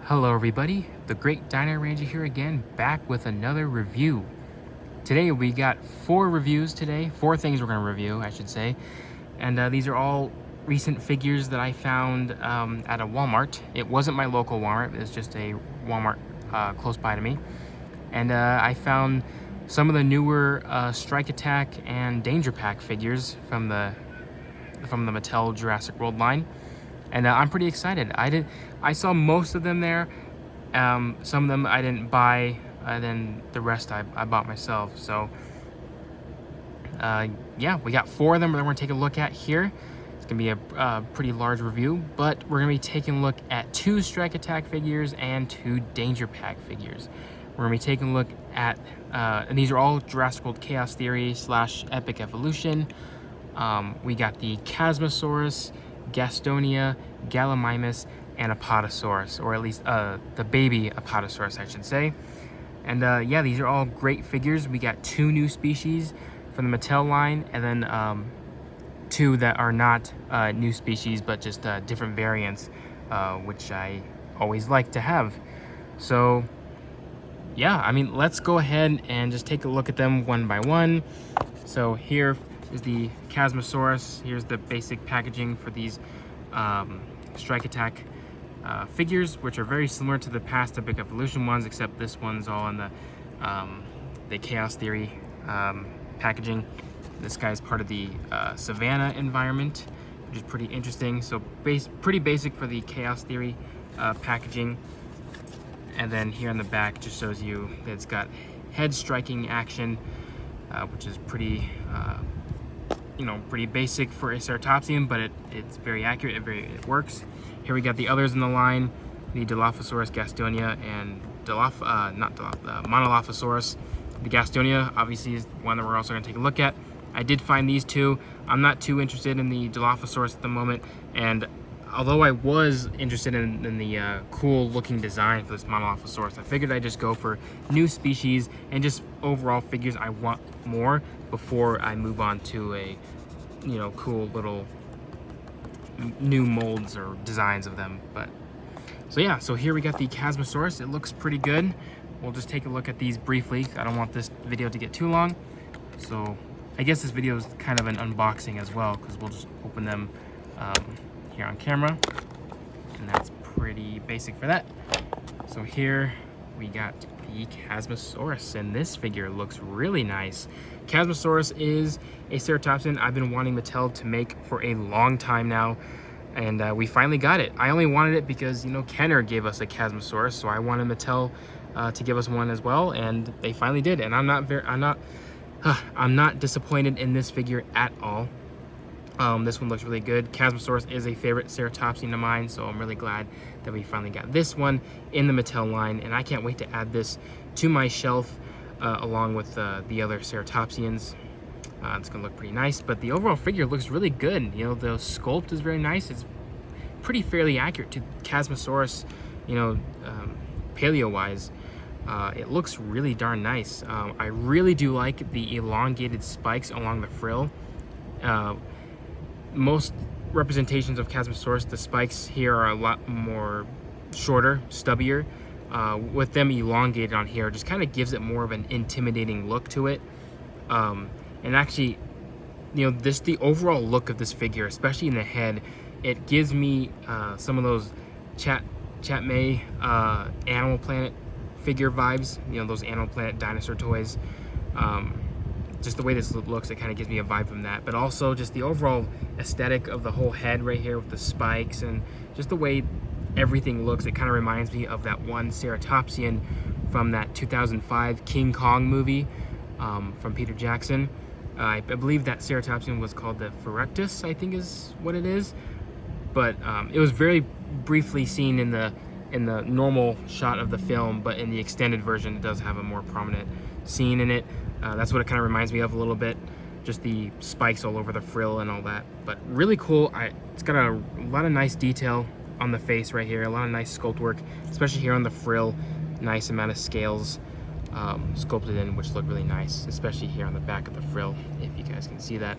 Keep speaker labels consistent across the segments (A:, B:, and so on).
A: Hello everybody, the Great Dino Ranger here again, back with another review. Today we got four reviews today, four things we're going to review, I should say. And these are all recent figures that I found at a Walmart. It wasn't my local Walmart, it was just a Walmart close by to me. And I found some of the newer Strike Attack and Danger Pack figures from the Mattel Jurassic World line. And I'm pretty excited. I saw most of them there. Some of them I didn't buy, and then the rest I bought myself. So yeah, we got four of them that we're gonna take a look at here. It's gonna be a pretty large review, but we're gonna be taking a look at two Strike Attack figures and two Danger Pack figures. We're gonna be taking a look at, and these are all Jurassic World Chaos Theory / Epic Evolution. We got the Chasmosaurus, Gastonia, Gallimimus, and Apatosaurus, or at least the baby Apatosaurus, I should say. And yeah, these are all great figures. We got two new species from the Mattel line, and then two that are not new species, but just different variants, which I always like to have. So yeah, I mean, let's go ahead and just take a look at them one by one. So here is the Chasmosaurus. Here's the basic packaging for these Strike Attack figures, which are very similar to the past Epic Evolution ones, except this one's all in the Chaos Theory packaging. This guy's part of the Savannah environment, which is pretty interesting. So pretty basic for the Chaos Theory packaging. And then here on the back just shows you that it's got head striking action, which is pretty pretty basic for a Ceratopsian, but it's very accurate. It works. Here we got the others in the line, the Dilophosaurus, Gastonia, and Monolophosaurus. The Gastonia obviously is one that we're also going to take a look at. I did find these two. I'm not too interested in the Dilophosaurus at the moment, and although I was interested in the cool looking design for this Monolophosaurus, I figured I'd just go for new species and just overall figures I want more before I move on to a cool little new molds or designs of them. But so yeah, so here we got the Chasmosaurus. It looks pretty good. We'll just take a look at these briefly. I don't want this video to get too long, so I guess this video is kind of an unboxing as well, because we'll just open them here on camera, and that's pretty basic for that. So here we got the Chasmosaurus, and this figure looks really nice. Chasmosaurus is a Ceratopsian I've been wanting Mattel to make for a long time now, and we finally got it. I only wanted it because Kenner gave us a Chasmosaurus, so I wanted Mattel to give us one as well, and they finally did. And I'm not disappointed in this figure at all. This one looks really good. Chasmosaurus is a favorite Ceratopsian of mine, so I'm really glad that we finally got this one in the Mattel line, and I can't wait to add this to my shelf along with the other Ceratopsians. It's gonna look pretty nice, but the overall figure looks really good. The sculpt is very nice. It's pretty fairly accurate to Chasmosaurus, paleo-wise. It looks really darn nice. I really do like the elongated spikes along the frill. Most representations of Chasmosaurus, the spikes here are a lot more shorter, stubbier. With them elongated on here, just kind of gives it more of an intimidating look to it. And actually, the overall look of this figure, especially in the head, it gives me some of those Chat May Animal Planet figure vibes. Those Animal Planet dinosaur toys. Just the way this looks, it kind of gives me a vibe from that. But also just the overall aesthetic of the whole head right here with the spikes, and just the way everything looks, it kind of reminds me of that one Ceratopsian from that 2005 King Kong movie from Peter Jackson. I believe that Ceratopsian was called the Ferrectus, I think is what it is. But it was very briefly seen in the normal shot of the film, but in the extended version it does have a more prominent scene in it. That's what it kind of reminds me of a little bit, just the spikes all over the frill and all that. But really cool. It's got a lot of nice detail on the face right here, a lot of nice sculpt work, especially here on the frill. Nice amount of scales sculpted in, which look really nice, especially here on the back of the frill, if you guys can see that.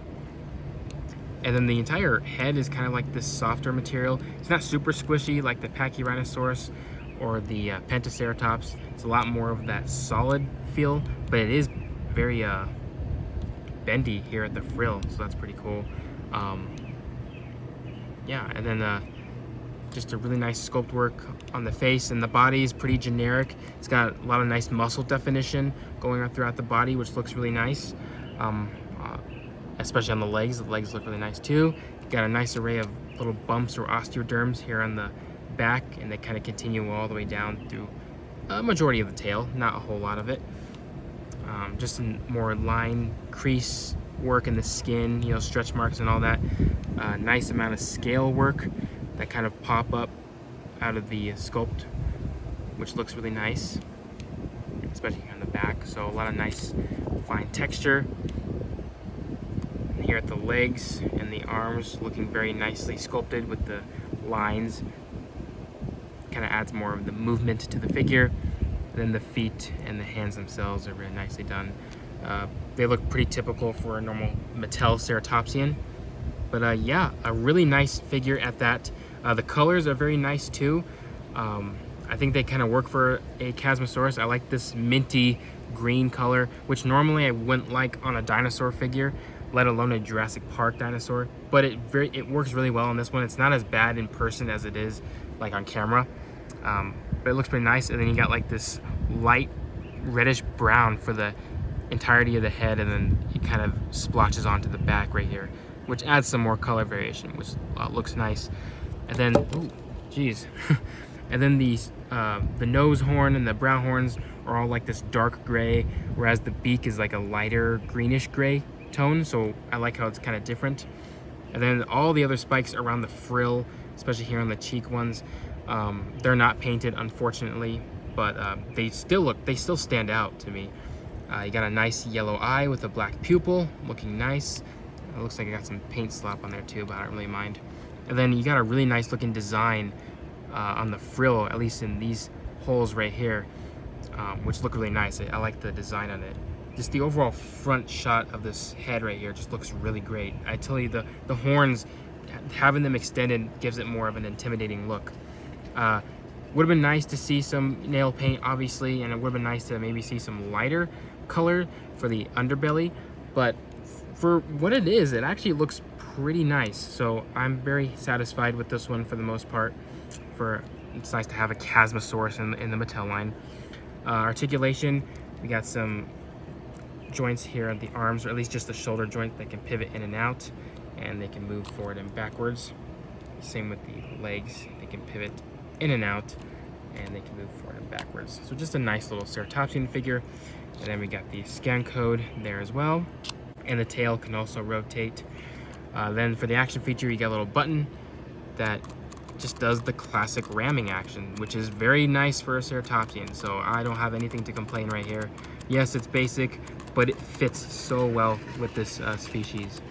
A: And then the entire head is kind of like this softer material. It's not super squishy like the Pachyrhinosaurus or the Pentaceratops. It's a lot more of that solid feel, but it is very bendy here at the frill, so that's pretty cool. Yeah, and then just a really nice sculpt work on the face, and the body is pretty generic. It's got a lot of nice muscle definition going on throughout the body, which looks really nice, especially on the legs. The legs look really nice too. Got a nice array of little bumps or osteoderms here on the back, and they kind of continue all the way down through a majority of the tail, not a whole lot of it. Just some more line crease work in the skin, you know, stretch marks and all that. Nice amount of scale work that kind of pop up out of the sculpt, which looks really nice, especially on the back. So a lot of nice fine texture. And here at the legs and the arms, looking very nicely sculpted with the lines. Kind of adds more of the movement to the figure. And then the feet and the hands themselves are very nicely done. They look pretty typical for a normal Mattel Ceratopsian. But yeah, a really nice figure at that. The colors are very nice too. I think they kind of work for a Chasmosaurus. I like this minty green color, which normally I wouldn't like on a dinosaur figure, let alone a Jurassic Park dinosaur. But it works really well on this one. It's not as bad in person as it is like on camera. But it looks pretty nice. And then you got like this light reddish brown for the entirety of the head, and then it kind of splotches onto the back right here, which adds some more color variation, which looks nice. And then, oh, geez. And then the nose horn and the brow horns are all like this dark gray, whereas the beak is like a lighter greenish gray tone. So I like how it's kind of different. And then all the other spikes around the frill, especially here on the cheek ones, they're not painted, unfortunately, but they still stand out to me. You got a nice yellow eye with a black pupil, looking nice. It looks like I got some paint slop on there too, but I don't really mind. And then you got a really nice looking design on the frill, at least in these holes right here, which look really nice. I like the design on it. Just the overall front shot of this head right here just looks really great. I tell you, the horns, having them extended gives it more of an intimidating look. Would have been nice to see some nail paint, obviously, and it would have been nice to maybe see some lighter color for the underbelly, but for what it is, it actually looks pretty nice. So I'm very satisfied with this one for the most part. It's nice to have a Chasmosaurus in the Mattel line. Articulation, we got some joints here at the arms, or at least just the shoulder joint that can pivot in and out, and they can move forward and backwards. Same with the legs, they can pivot in and out, and they can move forward and backwards. So just a nice little Ceratopsian figure. And then we got the scan code there as well, and the tail can also rotate. Then for the action feature, you got a little button that just does the classic ramming action, which is very nice for a Ceratopsian, so I don't have anything to complain right here. Yes, it's basic, but it fits so well with this species.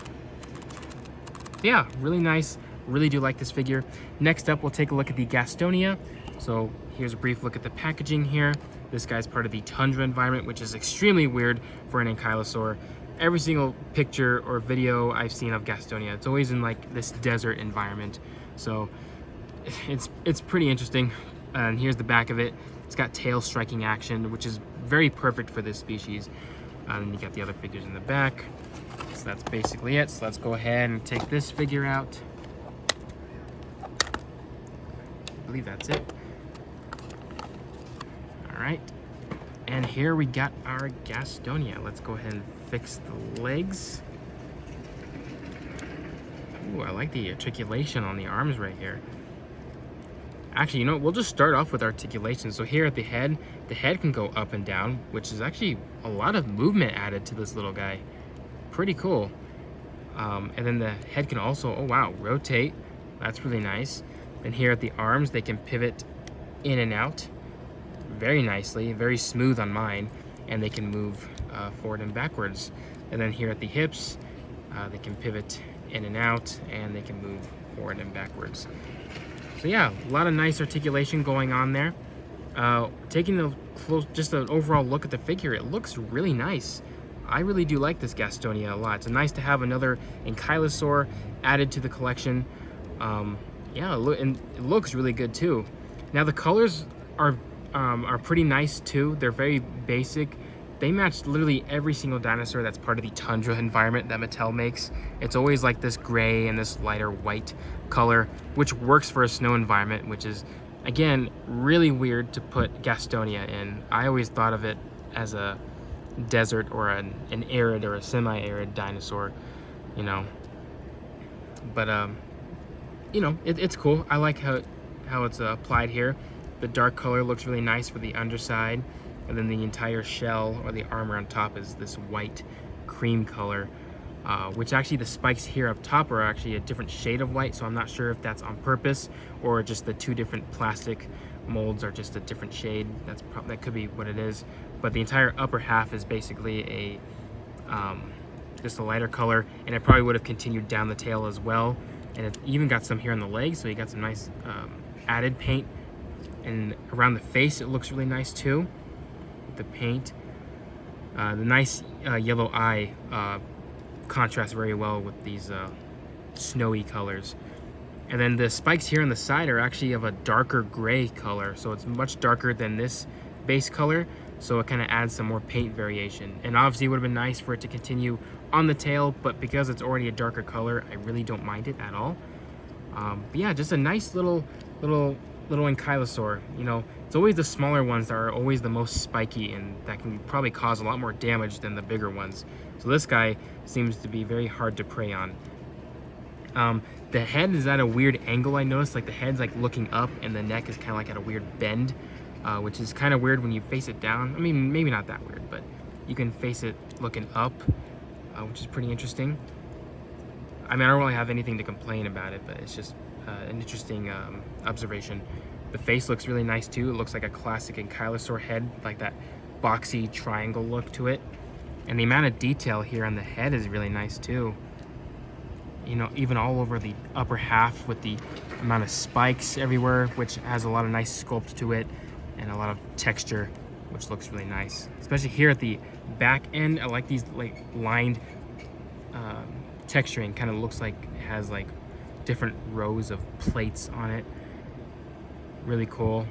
A: Yeah, really nice. Really do like this figure. Next up, we'll take a look at the Gastonia. So here's a brief look at the packaging here. This guy's part of the tundra environment, which is extremely weird for an ankylosaur. Every single picture or video I've seen of Gastonia, it's always in like this desert environment. So it's pretty interesting. And here's the back of it. It's got tail striking action, which is very perfect for this species. And you got the other figures in the back. So that's basically it. So let's go ahead and take this figure out. I believe that's it. All right. And here we got our Gastonia. Let's go ahead and fix the legs. Ooh, I like the articulation on the arms right here. Actually, you know, we'll just start off with articulation. So here at the head can go up and down, which is actually a lot of movement added to this little guy. Pretty cool. And then the head can also, oh wow, rotate. That's really nice. And here at the arms, they can pivot in and out very nicely, very smooth on mine, and they can move forward and backwards. And then here at the hips, they can pivot in and out, and they can move forward and backwards. So yeah, a lot of nice articulation going on there. Taking just an overall look at the figure, it looks really nice. I really do like this Gastonia a lot. It's nice to have another ankylosaur added to the collection. Yeah, and it looks really good too. Now the colors are pretty nice too. They're very basic. They match literally every single dinosaur that's part of the tundra environment that Mattel makes. It's always like this gray and this lighter white color, which works for a snow environment, which is, again, really weird to put Gastonia in. I always thought of it as a desert or an arid or a semi-arid dinosaur, you know. But, you know, it's cool. I like how it's applied here. The dark color looks really nice for the underside. And then the entire shell or the armor on top is this white cream color, which actually the spikes here up top are actually a different shade of white, so I'm not sure if that's on purpose or just the two different plastic molds are just a different shade. That could be what it is. But the entire upper half is basically just a lighter color, and it probably would have continued down the tail as well. And it even got some here on the legs, so you got some nice added paint. And around the face, it looks really nice too. The paint, the nice yellow eye contrasts very well with these snowy colors. And then the spikes here on the side are actually of a darker gray color, so it's much darker than this base color, so it kind of adds some more paint variation. And obviously it would have been nice for it to continue on the tail, but because it's already a darker color, I really don't mind it at all. But yeah, just a nice little ankylosaur. You know, it's always the smaller ones that are always the most spiky and that can probably cause a lot more damage than the bigger ones. So this guy seems to be very hard to prey on. The head is at a weird angle, I noticed. Like the head's like looking up and the neck is kind of like at a weird bend, which is kind of weird when you face it down. I mean, maybe not that weird, but you can face it looking up, which is pretty interesting. I mean, I don't really have anything to complain about it, but it's just an interesting observation. The face looks really nice too. It looks like a classic ankylosaur head, like that boxy triangle look to it. And the amount of detail here on the head is really nice too. You know, even all over the upper half with the amount of spikes everywhere, which has a lot of nice sculpt to it and a lot of texture, which looks really nice. Especially here at the back end, I like these like lined texturing. Kind of looks like it has like different rows of plates on it. Really cool.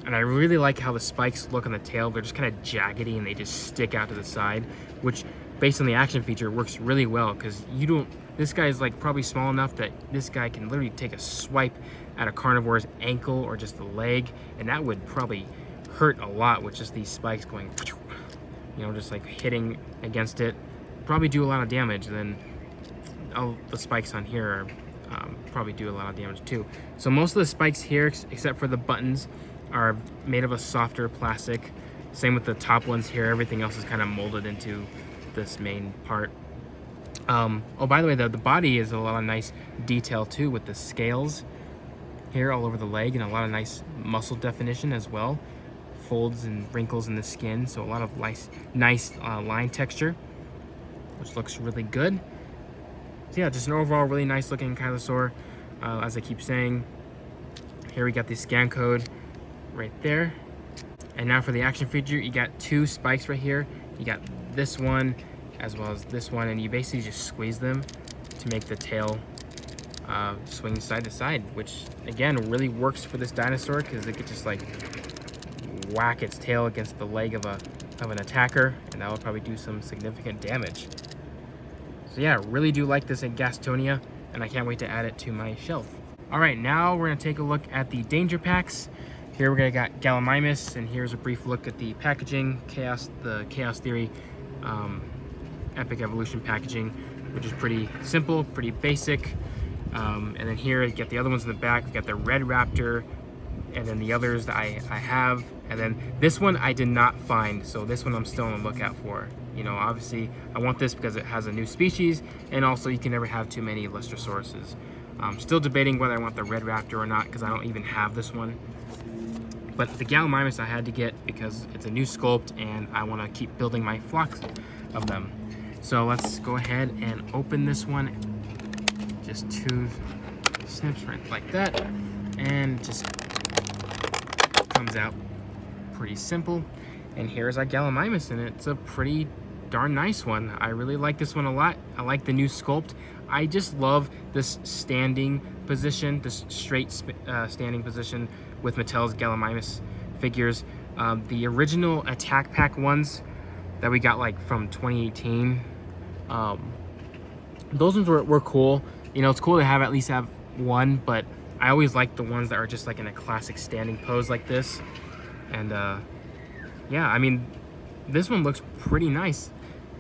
A: And I really like how the spikes look on the tail. They're just kind of jaggedy and they just stick out to the side, which based on the action feature works really well, because this guy is like probably small enough that this guy can literally take a swipe at a carnivore's ankle or just the leg, and that would probably hurt a lot with just these spikes going, you know, just like hitting against it. Probably do a lot of damage. And then all the spikes on here probably do a lot of damage too. So most of the spikes here, except for the buttons, are made of a softer plastic. Same with the top ones here. Everything else is kind of molded into this main part. Oh, by the way, the body is a lot of nice detail too, with the scales here all over the leg and a lot of nice muscle definition as well. Folds and wrinkles in the skin, so a lot of nice line texture, which looks really good. So yeah, just an overall really nice looking ankylosaur. As I keep saying, here we got the scan code right there. And now for the action feature, you got two spikes right here. You got this one as well as this one, and you basically just squeeze them to make the tail swing side to side, which again really works for this dinosaur because it could just like whack its tail against the leg of an attacker, and that will probably do some significant damage. So yeah, really do like this in Gastonia, and I can't wait to add it to my shelf. All right, now we're gonna take a look at the danger packs. Here we're gonna got Gallimimus, and here's a brief look at the packaging, the Chaos Theory Epic Evolution packaging, which is pretty simple, pretty basic. And then here you get the other ones in the back. We got the Red Raptor, and then the others that I have. And then this one I did not find, so this one I'm still on the lookout for. You know, obviously I want this because it has a new species, and also you can never have too many Lystosauruses. I'm still debating whether I want the Red Raptor or not, because I don't even have this one. But the Gallimimus I had to get because it's a new sculpt and I want to keep building my flocks of them. So let's go ahead and open this one. Just two snips right like that, and just comes out pretty simple. And here's our Gallimimus, and it's a pretty darn nice one. I really like this one a lot. I like the new sculpt. I just love this standing position, this straight standing position with Mattel's Gallimimus figures. The original Attack Pack ones that we got like from 2018, those ones were cool. You know, it's cool to at least have one, but I always like the ones that are just like in a classic standing pose like this. And yeah, I mean, this one looks pretty nice.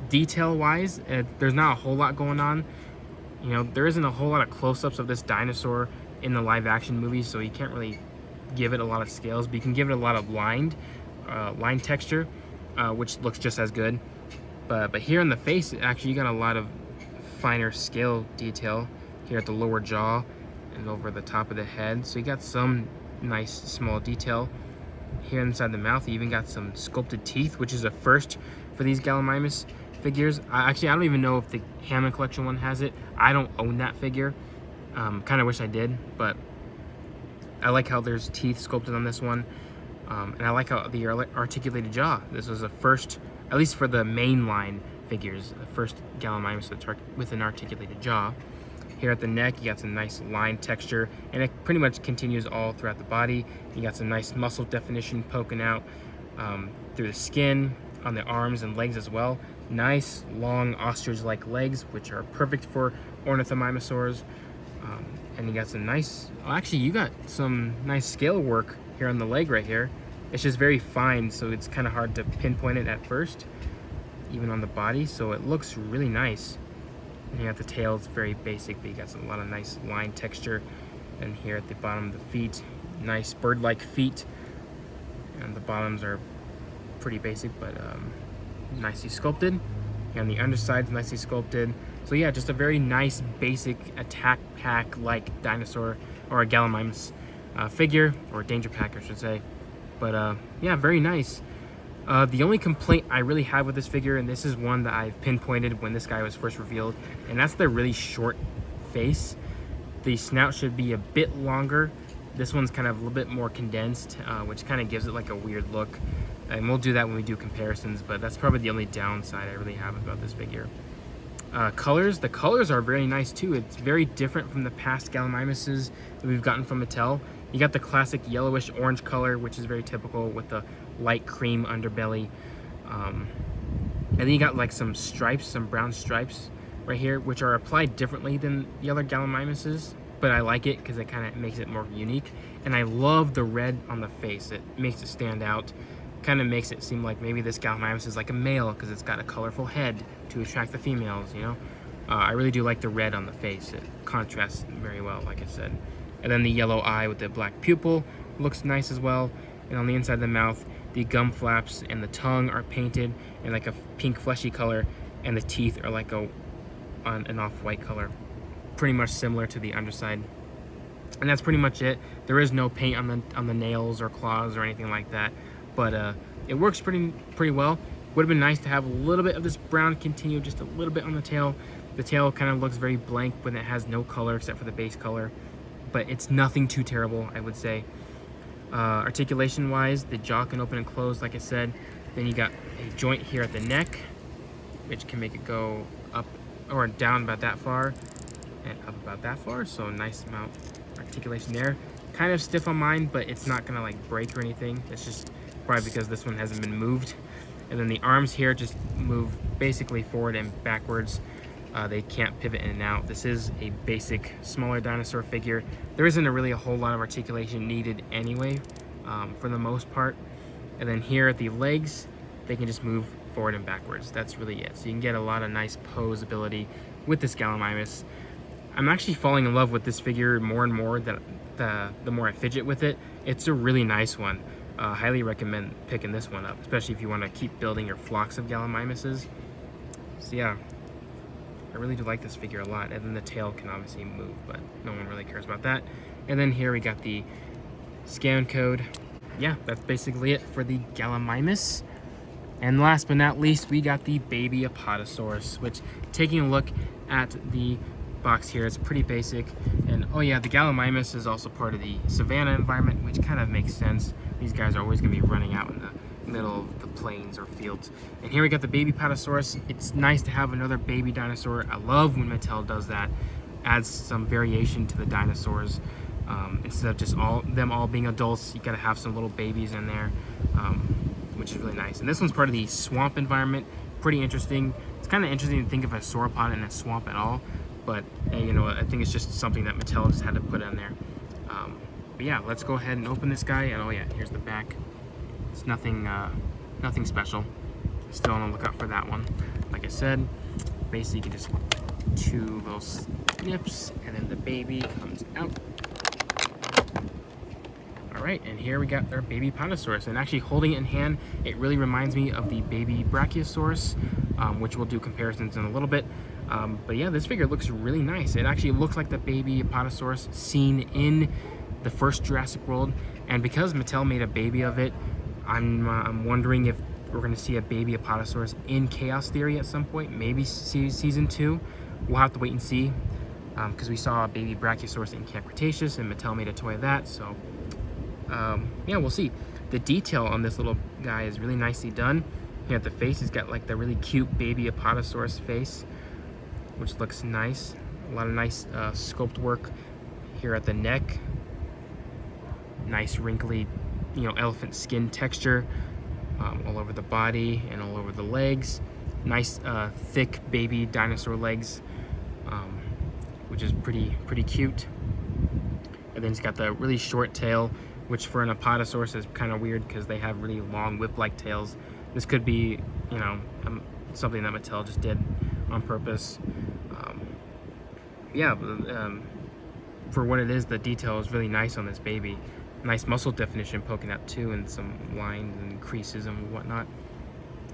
A: Detail wise, there's not a whole lot going on. You know, there isn't a whole lot of close-ups of this dinosaur in the live action movie, so you can't really give it a lot of scales, but you can give it a lot of line texture, which looks just as good. But here in the face, actually, you got a lot of finer scale detail here at the lower jaw and over the top of the head. So you got some nice small detail here inside the mouth. You even got some sculpted teeth, which is a first for these Gallimimus figures. Actually, I don't even know if the Hammond Collection one has it. I don't own that figure. Kind of wish I did, but I like how there's teeth sculpted on this one. And I like how the articulated jaw. This was a first, at least for the mainline figures, the first Gallimimus with an articulated jaw. Here at the neck, you got some nice line texture, and it pretty much continues all throughout the body. You got some nice muscle definition poking out through the skin, on the arms and legs as well. Nice, long, ostrich-like legs, which are perfect for ornithomimosaurs. And you got some nice, actually, you got some nice scale work here on the leg right here. It's just very fine, so it's kind of hard to pinpoint it at first, even on the body, so it looks really nice. And you got the tail, it's very basic, but you got a lot of nice line texture. And here at the bottom of the feet, nice bird-like feet. And the bottoms are pretty basic, but nicely sculpted. And the underside's nicely sculpted. So yeah, just a very nice, basic Attack Pack-like dinosaur, or a Gallimimus figure, or Danger Pack, I should say. But yeah, very nice. The only complaint I really have with this figure, and this is one that I've pinpointed when this guy was first revealed, and that's the really short face. The snout should be a bit longer. This one's kind of a little bit more condensed, which kind of gives it like a weird look. And we'll do that when we do comparisons, but that's probably the only downside I really have about this figure. Colors, the colors are very nice too. It's very different from the past Gallimimuses that we've gotten from Mattel. You got the classic yellowish orange color, which is very typical with the light cream underbelly. And then you got like some stripes, some brown stripes right here, which are applied differently than the other Gallimimuses, but I like it because it kind of makes it more unique. And I love the red on the face. It makes it stand out. Kind of makes it seem like maybe this Gallimimus is like a male because it's got a colorful head to attract the females, you know? I really do like the red on the face. It contrasts very well, like I said. And then the yellow eye with the black pupil looks nice as well. And on the inside of the mouth, the gum flaps and the tongue are painted in like a pink fleshy color, and the teeth are like an off-white color, pretty much similar to the underside. And that's pretty much it. There is no paint on the nails or claws or anything like that, but it works pretty well. Would have been nice to have a little bit of this brown continue just a little bit on the tail. The tail kind of looks very blank when it has no color except for the base color, but it's nothing too terrible, I would say. Articulation wise, the jaw can open and close, like I said. Then you got a joint here at the neck, which can make it go up or down about that far and up about that far, so nice amount of articulation there. Kind of stiff on mine, but it's not gonna like break or anything. It's just probably because this one hasn't been moved. And then the arms here just move basically forward and backwards. They can't pivot in and out. This is a basic smaller dinosaur figure. There isn't really a whole lot of articulation needed anyway, for the most part. And then here at the legs, they can just move forward and backwards. That's really it. So you can get a lot of nice pose ability with this Gallimimus. I'm actually falling in love with this figure more and more the more I fidget with it. It's a really nice one. Highly recommend picking this one up, especially if you want to keep building your flocks of Gallimimuses. So yeah, I really do like this figure a lot. And then the tail can obviously move, but no one really cares about that. And then here we got the scan code. Yeah, that's basically it for the Gallimimus. And last but not least, we got the baby Apatosaurus, which, taking a look at the box here, it's pretty basic. And oh yeah, the Gallimimus is also part of the savanna environment, which kind of makes sense. These guys are always going to be running out in the middle of the plains or fields. And here we got the baby Apatosaurus. It's nice to have another baby dinosaur. I love when Mattel does that. Adds some variation to the dinosaurs. Instead of just them all being adults, you gotta have some little babies in there, which is really nice. And this one's part of the swamp environment. Pretty interesting. It's kind of interesting to think of a sauropod in a swamp at all, but you know, I think it's just something that Mattel just had to put in there. But yeah, let's go ahead and open this guy. And oh yeah, here's the back. It's nothing special. Still on the lookout for that one. Like I said, basically you can just 2 little snips, and then the baby comes out. All right, and here we got our baby Apatosaurus, and actually holding it in hand, it really reminds me of the baby Brachiosaurus, which we'll do comparisons in a little bit. But yeah, this figure looks really nice. It actually looks like the baby Apatosaurus seen in the first Jurassic World, and because Mattel made a baby of it, I'm wondering if we're going to see a baby Apatosaurus in Chaos Theory at some point, maybe season 2. We'll have to wait and see, because we saw a baby Brachiosaurus in Camp Cretaceous, and Mattel made a toy of that, so yeah, we'll see. The detail on this little guy is really nicely done. Here at the face, he's got like the really cute baby Apatosaurus face, which looks nice. A lot of nice sculpt work here at the neck. Nice wrinkly, you know, elephant skin texture all over the body and all over the legs. Nice thick baby dinosaur legs, which is pretty cute. And then it's got the really short tail, which for an Apatosaurus is kind of weird because they have really long whip-like tails. This could be, you know, something that Mattel just did on purpose. Yeah, for what it is, the detail is really nice on this baby. Nice muscle definition poking out too, and some lines and creases and whatnot,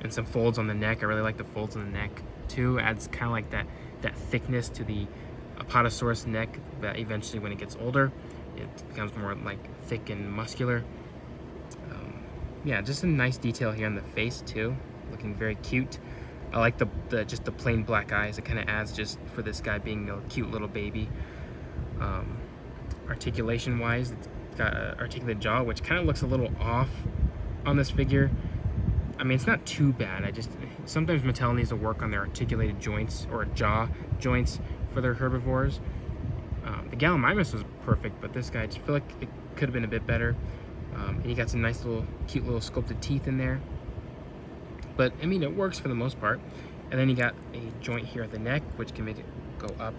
A: and some folds on the neck. I really like the folds on the neck too. Adds kind of like that thickness to the Apatosaurus neck that eventually, when it gets older, it becomes more like thick and muscular. Yeah, just a nice detail here on the face too, looking very cute. I like just the plain black eyes. It kind of adds, just for this guy being a cute little baby. Articulation wise, it's got an articulated jaw, which kind of looks a little off on this figure. I mean, it's not too bad. Sometimes Mattel needs to work on their articulated joints or jaw joints for their herbivores. The Gallimimus was perfect, but this guy, I just feel like it could have been a bit better. And he got some nice cute little sculpted teeth in there. But I mean, it works for the most part. And then you got a joint here at the neck, which can make it go up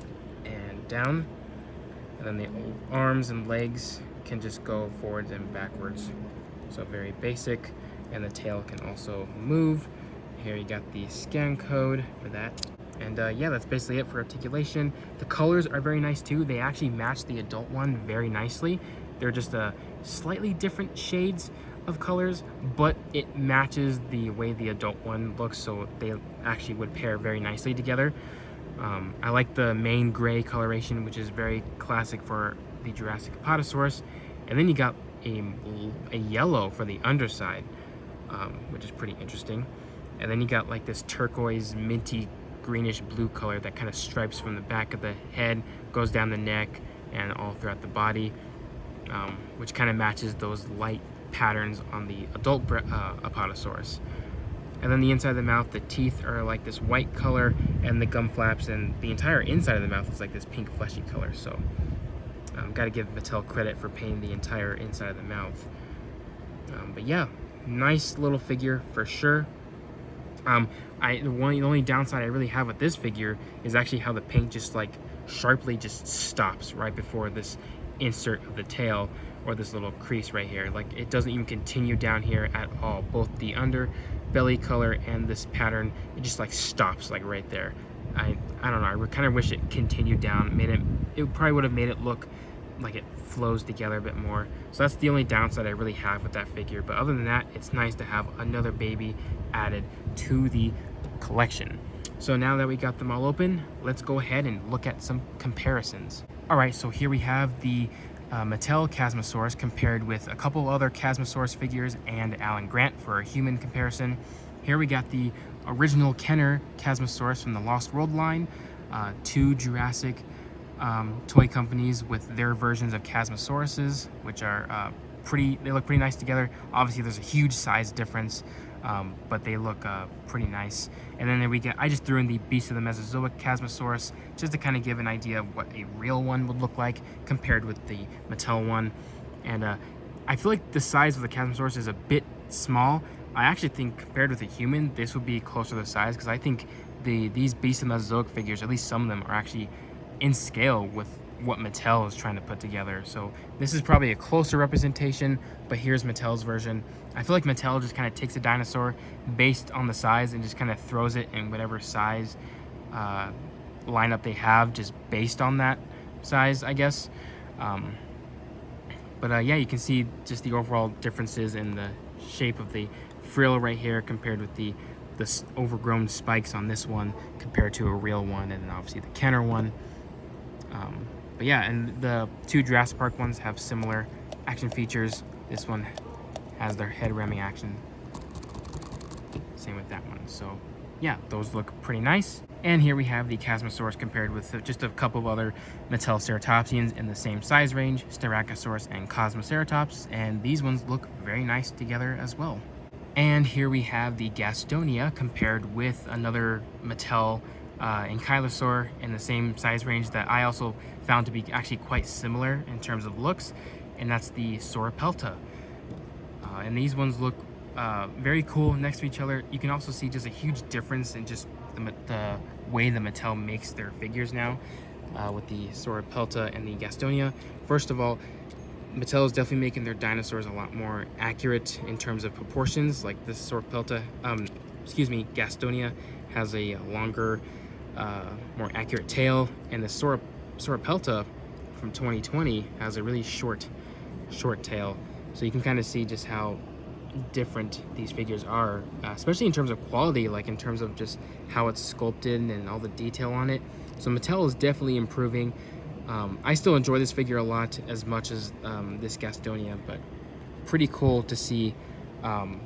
A: and down. And then the arms and legs can just go forwards and backwards. So very basic. And the tail can also move. Here you got the scan code for that. And yeah, that's basically it for articulation. The colors are very nice too. They actually match the adult one very nicely. They're just slightly different shades of colors, but it matches the way the adult one looks, so they actually would pair very nicely together. I like the main gray coloration, which is very classic for the Jurassic Apatosaurus. And then you got a yellow for the underside, which is pretty interesting. And then you got like this turquoise, minty, greenish blue color that kind of stripes from the back of the head, goes down the neck, and all throughout the body, which kind of matches those light patterns on the adult Apatosaurus. And then the inside of the mouth, the teeth are like this white color, and the gum flaps and the entire inside of the mouth is like this pink fleshy color. So got to give Mattel credit for painting the entire inside of the mouth. But yeah, nice little figure for sure. The only downside I really have with this figure is actually how the paint just like sharply just stops right before this insert of the tail, or this little crease right here. Like, it doesn't even continue down here at all. Both the underbelly color and this pattern, it just like stops like right there. I don't know, I kind of wish it continued down. It probably would have made it look like it flows together a bit more. So that's the only downside I really have with that figure. But other than that, it's nice to have another baby added to the collection. So now that we got them all open, let's go ahead and look at some comparisons. All right, so here we have the Mattel Chasmosaurus compared with a couple other Chasmosaurus figures and Alan Grant for a human comparison. Here we got the original Kenner Chasmosaurus from the Lost World line, 2 Jurassic toy companies with their versions of Chasmosauruses, which are pretty nice together. Obviously, there's a huge size difference, but they look pretty nice. And then I just threw in the Beast of the Mesozoic Chasmosaurus just to kind of give an idea of what a real one would look like compared with the Mattel one. And I feel like the size of the Chasmosaurus is a bit small. I actually think compared with a human, this would be closer to the size, because I think these Beast of the Mesozoic figures, at least some of them, are actually in scale with what Mattel is trying to put together. So this is probably a closer representation, but here's Mattel's version. I feel like Mattel just kind of takes a dinosaur based on the size and just kind of throws it in whatever size lineup they have, just based on that size, I guess. But yeah, you can see just the overall differences in the shape of the frill right here compared with the overgrown spikes on this one compared to a real one, and then obviously the Kenner one. But yeah, and the two Jurassic Park ones have similar action features. This one has their head ramming action. Same with that one. So yeah, those look pretty nice. And here we have the Chasmosaurus compared with just a couple of other Mattel Ceratopsians in the same size range, Styracosaurus and Cosmoceratops, and these ones look very nice together as well. And here we have the Gastonia compared with another Mattel Ankylosaur in the same size range that I also found to be actually quite similar in terms of looks, and that's the Sauropelta. And these ones look very cool next to each other. You can also see just a huge difference in just the way the Mattel makes their figures now with the Sauropelta and the Gastonia. First of all, Mattel is definitely making their dinosaurs a lot more accurate in terms of proportions. Like this Sauropelta, Gastonia has a longer, more accurate tail, and the Sauropelta from 2020 has a really short tail. So you can kind of see just how different these figures are, especially in terms of quality, like in terms of just how it's sculpted and all the detail on it. So Mattel is definitely improving. I still enjoy this figure a lot, as much as this Gastonia, but pretty cool to see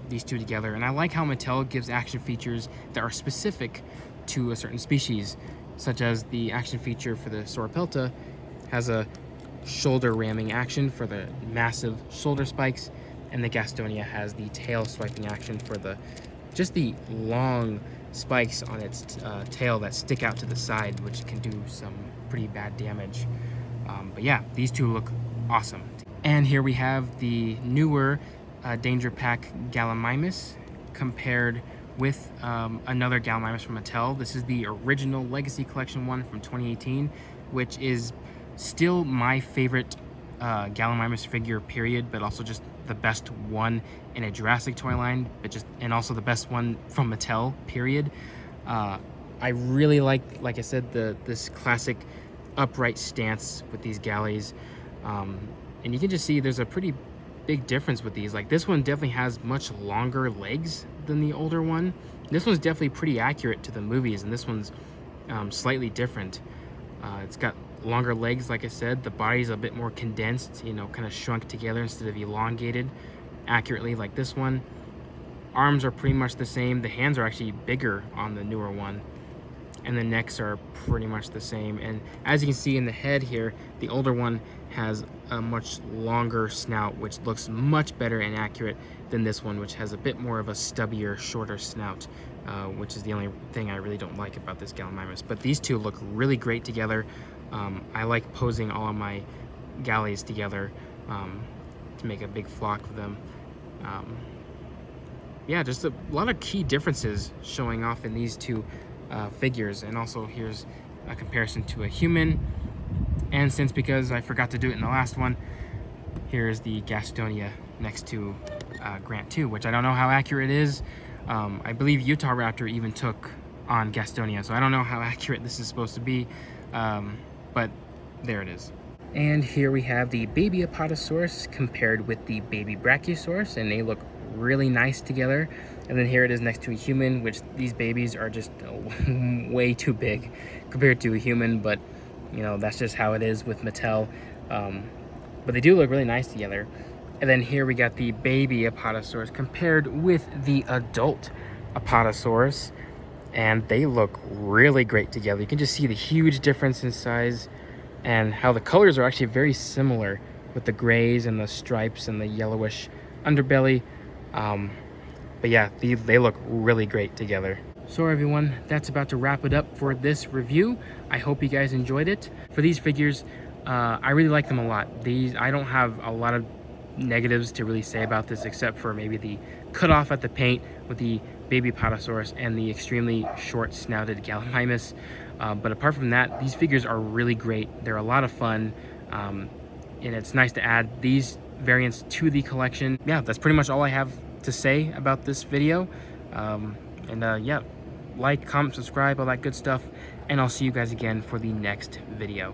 A: these two together. And I like how Mattel gives action features that are specific to a certain species, such as the action feature for the Sauropelta has a shoulder ramming action for the massive shoulder spikes, and the Gastonia has the tail swiping action for the long spikes on its tail that stick out to the side, which can do some pretty bad damage. But yeah, these two look awesome. And here we have the newer Danger Pack Gallimimus compared with another Gallimimus from Mattel. This is the original Legacy Collection one from 2018, which is still my favorite Gallimimus figure, period, but also just the best one in a Jurassic toy line, and also the best one from Mattel, period. I really like I said, this classic upright stance with these galleys, and you can just see there's a pretty big difference with these. Like this one definitely has much longer legs than the older one. This one's definitely pretty accurate to the movies, and this one's slightly different. It's got longer legs, like I said. The body's a bit more condensed, kind of shrunk together instead of elongated accurately like this one. Arms are pretty much the same. The hands are actually bigger on the newer one, and the necks are pretty much the same. And as you can see in the head here, the older one has a much longer snout, which looks much better and accurate than this one, which has a bit more of a stubbier, shorter snout, which is the only thing I really don't like about this Gallimimus. But these two look really great together. I like posing all of my galleys together to make a big flock of them. Yeah, just a lot of key differences showing off in these two figures. And also here's a comparison to a human. And because I forgot to do it in the last one, here's the Gastonia next to Grant 2, which I don't know how accurate it is. I believe Utah Raptor even took on Gastonia, so I don't know how accurate this is supposed to be, but there it is. And here we have the baby Apatosaurus compared with the baby Brachiosaurus, and they look really nice together. And then here it is next to a human, which these babies are just way too big compared to a human, but that's just how it is with Mattel. But they do look really nice together. And then here we got the baby Apatosaurus compared with the adult Apatosaurus, and they look really great together. You can just see the huge difference in size and how the colors are actually very similar with the grays and the stripes and the yellowish underbelly. But yeah, they look really great together. So everyone, that's about to wrap it up for this review. I hope you guys enjoyed it. For these figures, I really like them a lot. I don't have a lot of negatives to really say about this, except for maybe the cut off at the paint with the baby Potosaurus and the extremely short snouted Gallimimus. But apart from that, these figures are really great. They're a lot of fun, and it's nice to add these variants to the collection. Yeah, that's pretty much all I have to say about this video. Yeah, like, comment, subscribe, all that good stuff, and I'll see you guys again for the next video.